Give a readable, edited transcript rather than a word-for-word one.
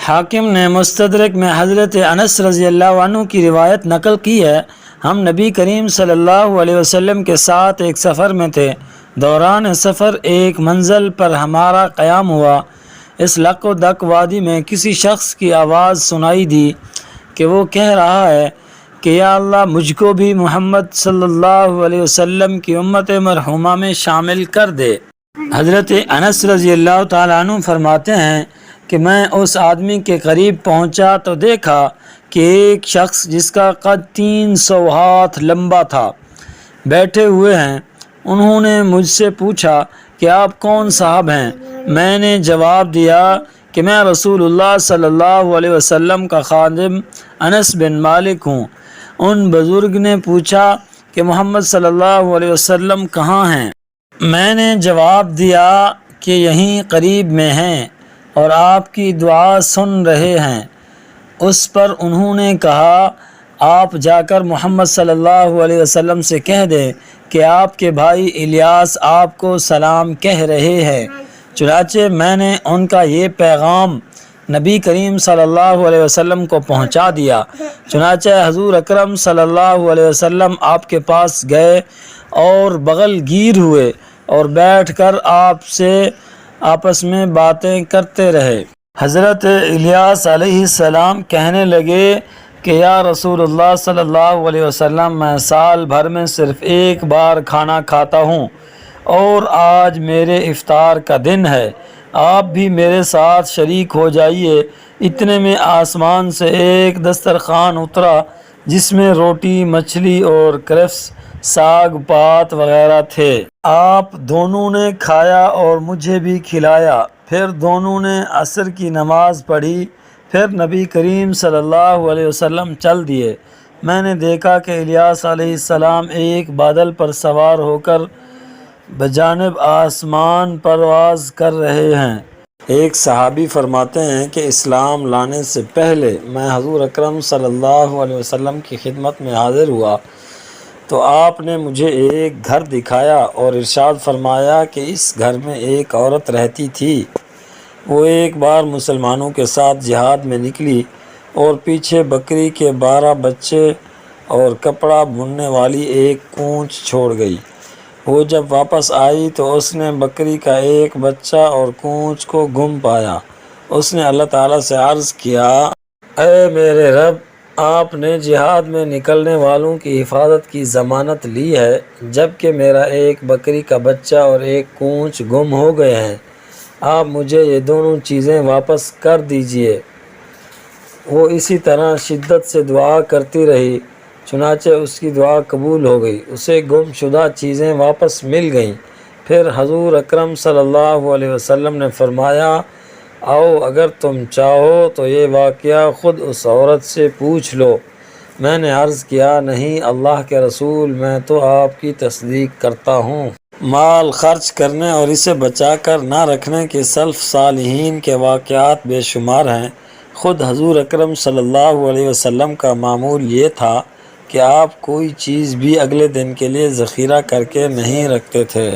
حاکم نے مستدرک میں حضرت انس رضی اللہ عنہ کی روایت نقل کی ہے، ہم نبی کریم صلی اللہ علیہ وسلم کے ساتھ ایک سفر میں تھے۔ دوران سفر ایک منزل پر ہمارا قیام ہوا۔ اس لق و دق وادی میں کسی شخص کی آواز سنائی دی کہ وہ کہہ رہا ہے کہ یا اللہ مجھ کو بھی محمد صلی اللہ علیہ وسلم کی امت مرحومہ میں شامل کر دے۔ حضرت انس رضی اللہ تعالیٰ عنہ فرماتے ہیں کہ میں اس آدمی کے قریب پہنچا تو دیکھا کہ ایک شخص جس کا قد 300 ہاتھ لمبا تھا بیٹھے ہوئے ہیں۔ انہوں نے مجھ سے پوچھا کہ آپ کون صاحب ہیں؟ میں نے جواب دیا کہ میں رسول اللہ صلی اللہ علیہ وسلم کا خادم انس بن مالک ہوں۔ ان بزرگ نے پوچھا کہ محمد صلی اللہ علیہ وسلم کہاں ہیں؟ میں نے جواب دیا کہ یہیں قریب میں ہیں اور آپ کی دعا سن رہے ہیں۔ اس پر انہوں نے کہا آپ جا کر محمد صلی اللہ علیہ وسلم سے کہہ دیں کہ آپ کے بھائی الیاس آپ کو سلام کہہ رہے ہیں۔ چنانچہ میں نے ان کا یہ پیغام نبی کریم صلی اللہ علیہ وسلم کو پہنچا دیا۔ چنانچہ حضور اکرم صلی اللہ علیہ وسلم آپ کے پاس گئے اور بغل گیر ہوئے اور بیٹھ کر آپ سے آپس میں باتیں کرتے رہے۔ حضرت الیاس علیہ السلام کہنے لگے کہ یا رسول اللہ صلی اللہ علیہ وسلم میں سال بھر میں صرف ایک بار کھانا کھاتا ہوں اور آج میرے افطار کا دن ہے، آپ بھی میرے ساتھ شریک ہو جائیے۔ اتنے میں آسمان سے ایک دسترخوان اترا جس میں روٹی، مچھلی اور کرفس، ساگ پات وغیرہ تھے۔ آپ دونوں نے کھایا اور مجھے بھی کھلایا۔ پھر دونوں نے عصر کی نماز پڑھی۔ پھر نبی کریم صلی اللہ علیہ وسلم چل دیے۔ میں نے دیکھا کہ الیاس علیہ السلام ایک بادل پر سوار ہو کر بجانب آسمان پرواز کر رہے ہیں۔ ایک صحابی فرماتے ہیں کہ اسلام لانے سے پہلے میں حضور اکرم صلی اللہ علیہ وسلم کی خدمت میں حاضر ہوا تو آپ نے مجھے ایک گھر دکھایا اور ارشاد فرمایا کہ اس گھر میں ایک عورت رہتی تھی۔ وہ ایک بار مسلمانوں کے ساتھ جہاد میں نکلی اور پیچھے بکری کے 12 بچے اور کپڑا بننے والی ایک کونچ چھوڑ گئی۔ وہ جب واپس آئی تو اس نے بکری کا ایک بچہ اور کونچ کو گم پایا۔ اس نے اللہ تعالیٰ سے عرض کیا، اے میرے رب، آپ نے جہاد میں نکلنے والوں کی حفاظت کی ضمانت لی ہے جبکہ میرا ایک بکری کا بچہ اور ایک کونچ گم ہو گئے ہیں۔ آپ مجھے یہ دونوں چیزیں واپس کر دیجئے۔ وہ اسی طرح شدت سے دعا کرتی رہی، چنانچہ اس کی دعا قبول ہو گئی، اسے گم شدہ چیزیں واپس مل گئیں۔ پھر حضور اکرم صلی اللہ علیہ وسلم نے فرمایا، آؤ اگر تم چاہو تو یہ واقعہ خود اس عورت سے پوچھ لو۔ میں نے عرض کیا، نہیں اللہ کے رسول، میں تو آپ کی تصدیق کرتا ہوں۔ مال خرچ کرنے اور اسے بچا کر نہ رکھنے کے سلف صالحین کے واقعات بے شمار ہیں۔ خود حضور اکرم صلی اللہ علیہ وسلم کا معمول یہ تھا کہ آپ کوئی چیز بھی اگلے دن کے لیے ذخیرہ کر کے نہیں رکھتے تھے۔